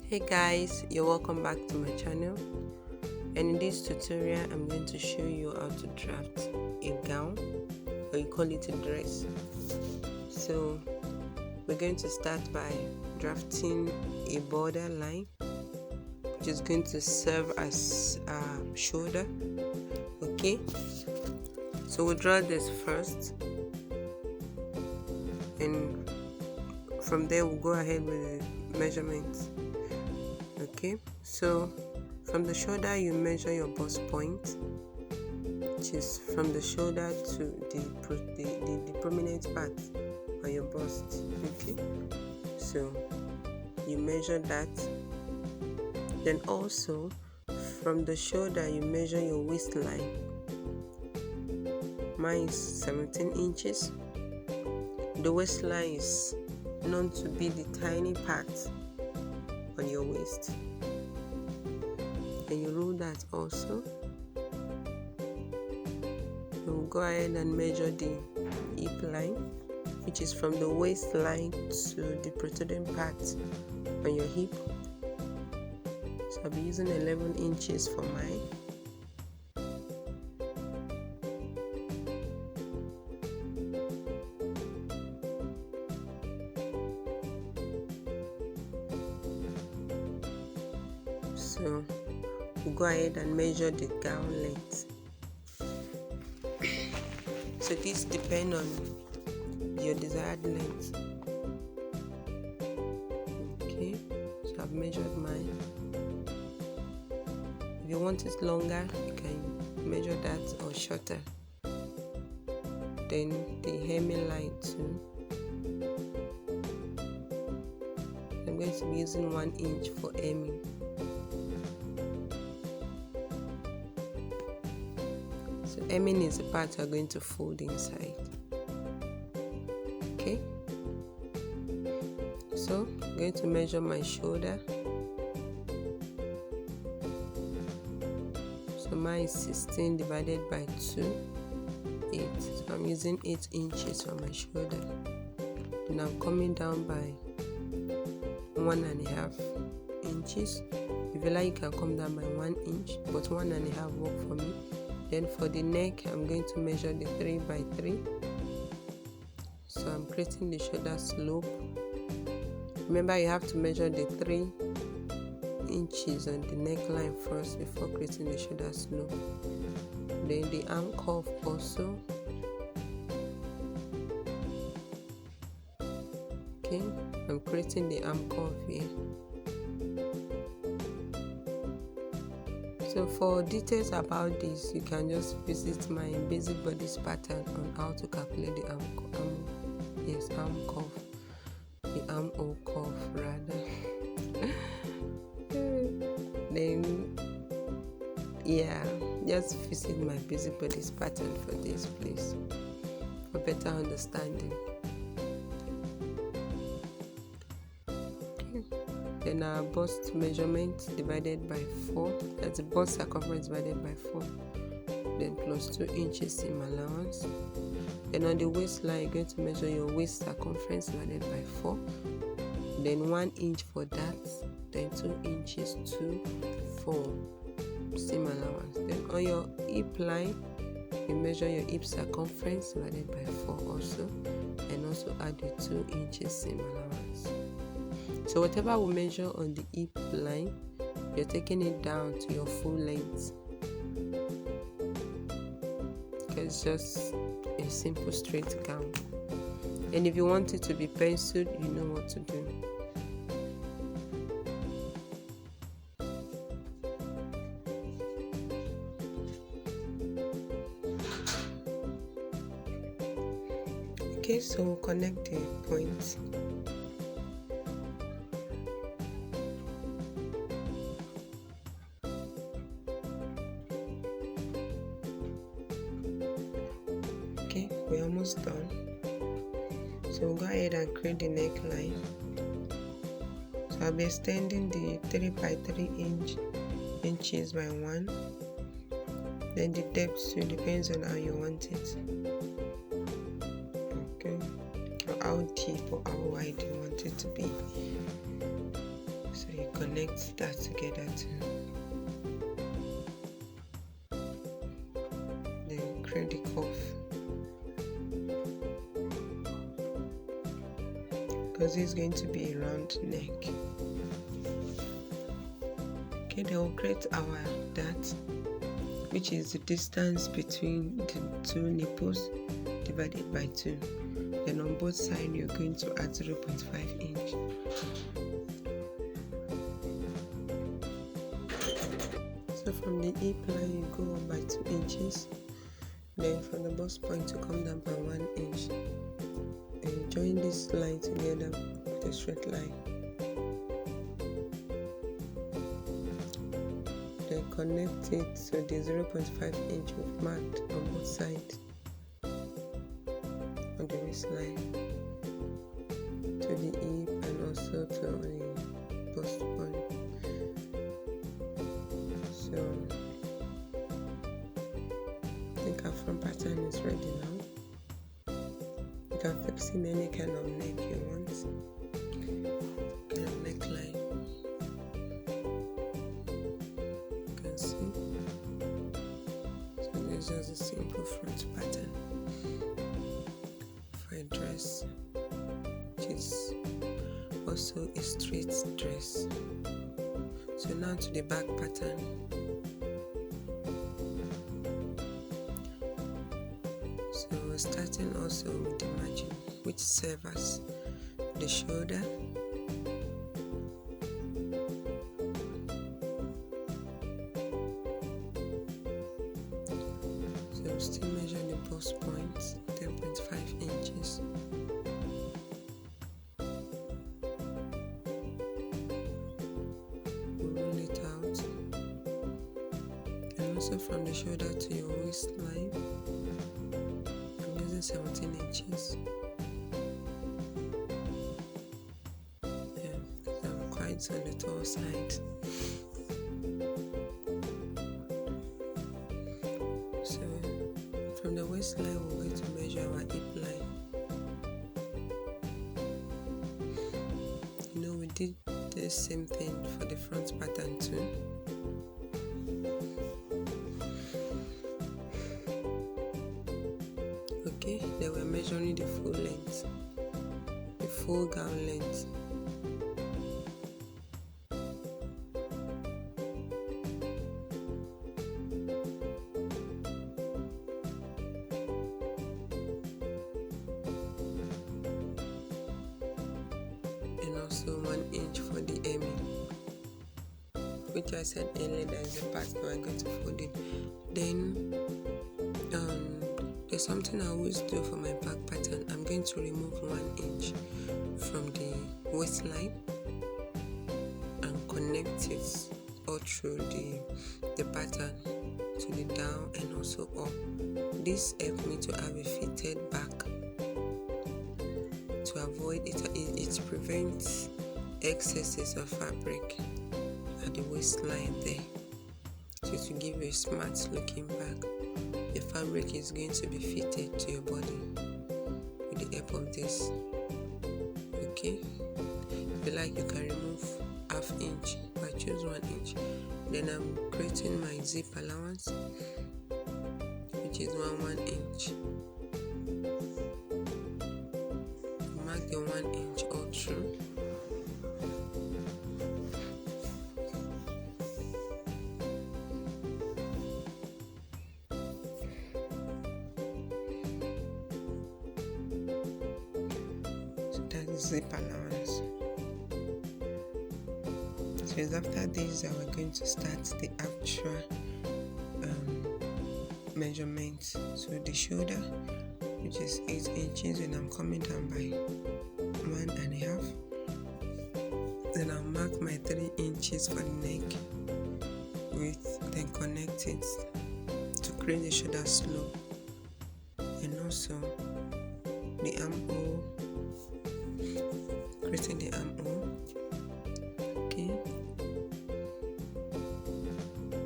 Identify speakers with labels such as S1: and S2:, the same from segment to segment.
S1: Hey guys, you're welcome back to my channel, and in this tutorial I'm going to show you how to draft a gown, or you call it a dress. So we're going to start by drafting a border line which is going to serve as a shoulder. Okay, so we'll draw this first, and from there we'll go ahead with the measurements. Okay, so from the shoulder you measure your bust point, which is from the shoulder to the prominent part on your bust. Okay, so you measure that. Then also from the shoulder you measure your waistline. Mine is 17 inches. The waistline is known to be the tiny part on your waist, and you rule that also. You will go ahead and measure the hip line, which is from the waistline to the protruding part on your hip. So I'll be using 11 inches for mine. So we'll go ahead and measure the gown length. So this depends on your desired length. Okay, so I've measured mine. If you want it longer, you can measure that, or shorter. Then the hemline too. I'm going to be using 1 inch for hemming. So hemming is the part you're going to fold inside. Okay, so I'm going to measure my shoulder. So mine is 16 divided by 2, 8. So I'm using 8 inches for my shoulder. And I'm coming down by 1.5 inches. If you like, you can come down by 1 inch, but 1.5 work for me. Then for the neck, I'm going to measure the 3 by 3. So I'm creating the shoulder slope. Remember, you have to measure the 3 inches on the neckline first before creating the shoulder slope. Then the arm curve also. Okay, I'm creating the arm curve here. So for details about this, you can just visit my basic bodies pattern on how to calculate the arm curve, the armhole curve rather. Then yeah, just visit my basic bodies pattern for this, please, for better understanding. Then our bust measurement divided by 4, that's the bust circumference divided by 4, then plus 2 inches in allowance. Then on the waistline, you're going to measure your waist circumference divided by 4, then 1 inch for that, then 2 inches to 4 seam allowance. Then on your hip line, you measure your hip circumference divided by 4 also, and also add the 2 inches seam allowance. So whatever we measure on the hip line, you're taking it down to your full length, because it's just a simple straight gown. And if you want it to be penciled, you know what to do. Okay, so we'll connect the points. Okay, we're almost done. So we'll go ahead and create the neckline. So I'll be extending the 3 by 3 inches by 1. Then the depth too depends on how you want it. Okay, or how deep or how wide you want it to be. So you connect that together too. Then create the cuff, because it's going to be a round neck. Okay, then we'll create our dart, which is the distance between the two nipples divided by 2. Then on both sides you're going to add 0.5 inch. So from the hip line you go up by 2 inches. Then from the bust point you come down by 1 inch. And you join this line together with a straight line. Then connect it to the 0.5 inch we've marked on both sides on the waistline, to the hip and also to the bust point. So I think our front pattern is ready now. You can fix in any kind of neck you want, kind of neckline. You can see. So this is just a simple front pattern for a dress, which is also a straight dress. So now to the back pattern. So we're starting also with the margin, which serves as the shoulder, so we'll still measure the bust point 10.5 inches. We'll roll it out, and also from the shoulder to your waistline 17 inches. I'm quite on the tall side. So from the waistline we're going to measure our hip line. You know, we did the same thing for the front pattern too. Okay, then we're measuring the full length, the full gown length. And also 1 inch for the hemming, which I said earlier that is the part that we're going to fold in. Then there's something I always do for my back pattern. I'm going to remove 1 inch from the waistline and connect it all through the pattern to the down and also up. This helps me to have a fitted back, to avoid it prevents excesses of fabric at the waistline there, so to give you a smart looking back. The fabric is going to be fitted to your body with the help of this. Okay, if you like, you can remove ½ inch, but I choose 1 inch. Then I'm creating my zip allowance, which is 1 inch. Mark the 1 inch all through. Zip allowance. So it's after this that we're going to start the actual measurement. So the shoulder, which is 8 inches, and I'm coming down by 1.5. Then I'll mark my 3 inches for the neck then connect it to create the shoulder slope, and also the armhole, creating the armhole. Okay,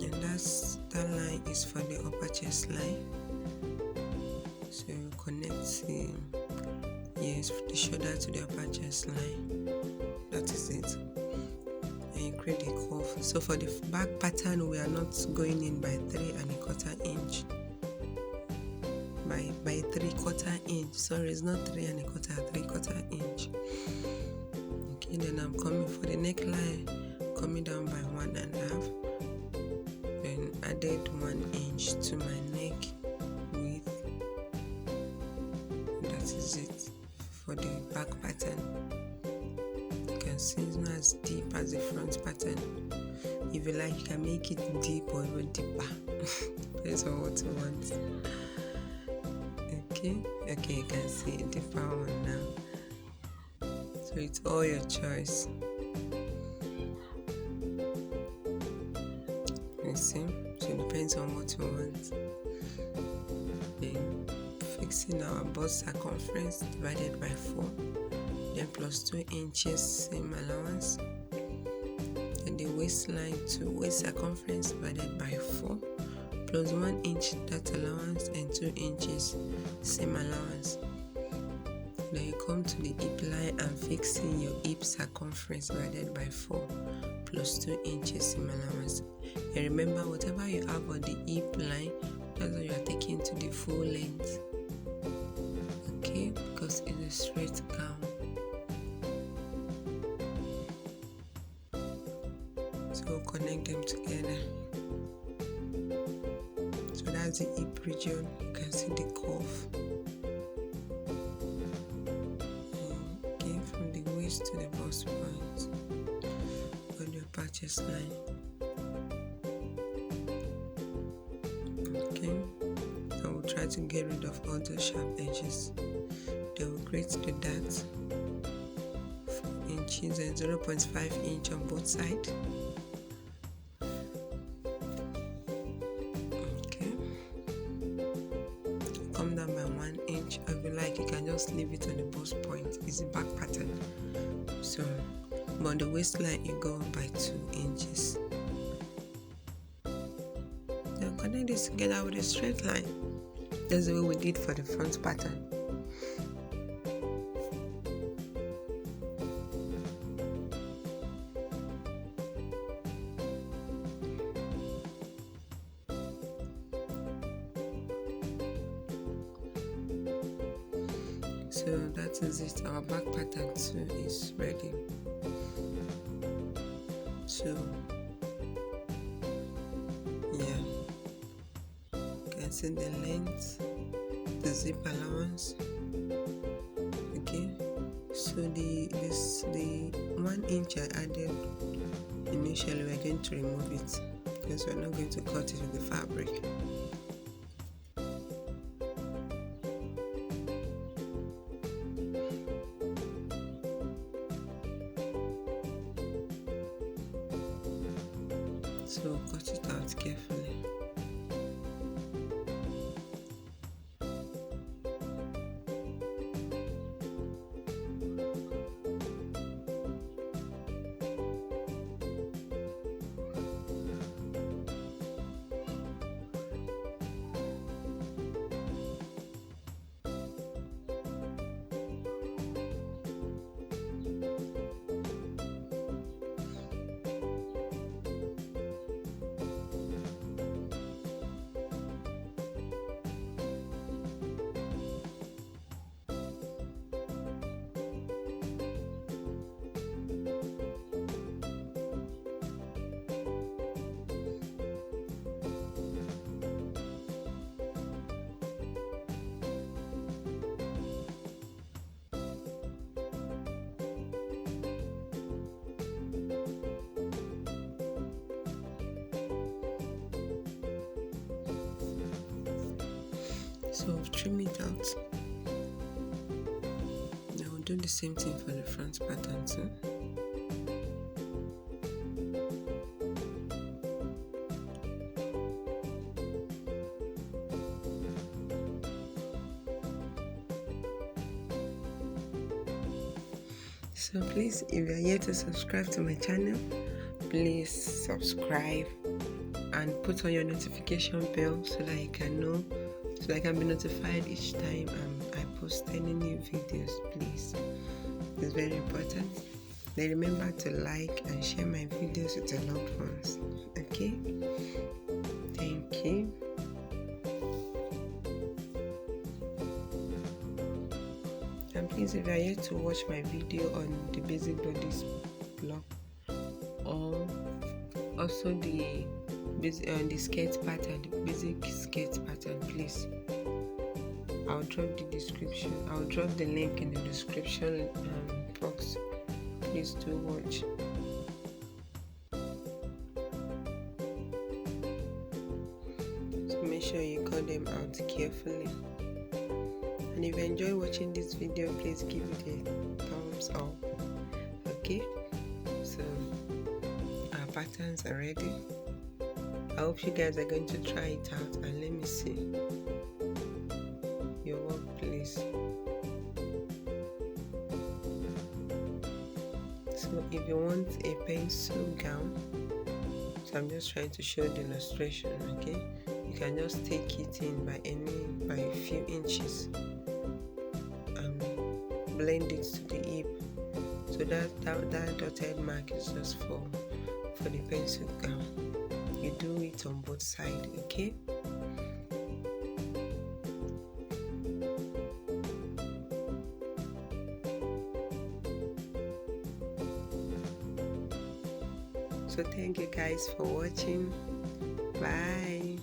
S1: and that line is for the upper chest line. So you connect the shoulder to the upper chest line. That is it. And you create the curve. So for the back pattern, we are not going in by 3¼ inch. By 3/4 inch. Sorry, it's not 3¼ 3/4 inch. Okay, then I'm coming for the neckline, coming down by 1½ then added 1 inch to my neck width. That is it for the back pattern. You can see it's not as deep as the front pattern. If you like, you can make it deep or even deeper. Depends on what you want. Okay, you can see a deeper one now. So it's all your choice. You see? So it depends on what you want. Then fixing our bust circumference divided by 4, then plus 2 inches seam allowance, and the waistline to waist circumference divided by 4 plus 1 inch that allowance and 2 inches seam allowance. Then you come to the hip line and fixing your hip circumference divided by 4 plus 2 inches seam allowance. And remember, whatever you have on the hip line, that's what you are taking to the full length. Okay, because it's a straight gown. So connect them together. So that's the hip region. You can see the curve. Okay, from the waist to the bust point on your patches line. Okay, I will try to get rid of all those sharp edges. Then we'll create the dart 4 inches and 0.5 inch on both sides. Come down by 1 inch. If you like, you can just leave it on the bust point. It's the back pattern. So, but on the waistline, you go by 2 inches. Then connect this together with a straight line. That's the way we did for the front pattern. So that is it. Our back pattern too is ready. So yeah, you can see the length, the zip allowance. Okay, so the 1 inch I added initially, we're going to remove it because we're not going to cut it with the fabric. So cut it out carefully. So trim it out. Now we'll do the same thing for the front pattern too. So please, if you are yet to subscribe to my channel, please subscribe and put on your notification bell so that you can know, so that I can be notified each time I post any new videos. Please, it's very important. Then remember to like and share my videos pictures with your loved ones. Okay, thank you. And please, if you are yet to watch my video on the basic bodies block, or also the skirt pattern, the basic skirt pattern, please, I'll drop the link in the description box. Please do watch. So make sure you cut them out carefully. And if you enjoy watching this video, please give it a thumbs up. Okay, so our patterns are ready. I hope you guys are going to try it out and let me see your work, please. So if you want a pencil gown, so I'm just trying to show the illustration. Okay, you can just take it in by a few inches and blend it to the hip. So that dotted mark is just for the pencil gown. You do it on both sides. Okay, so thank you guys for watching. Bye.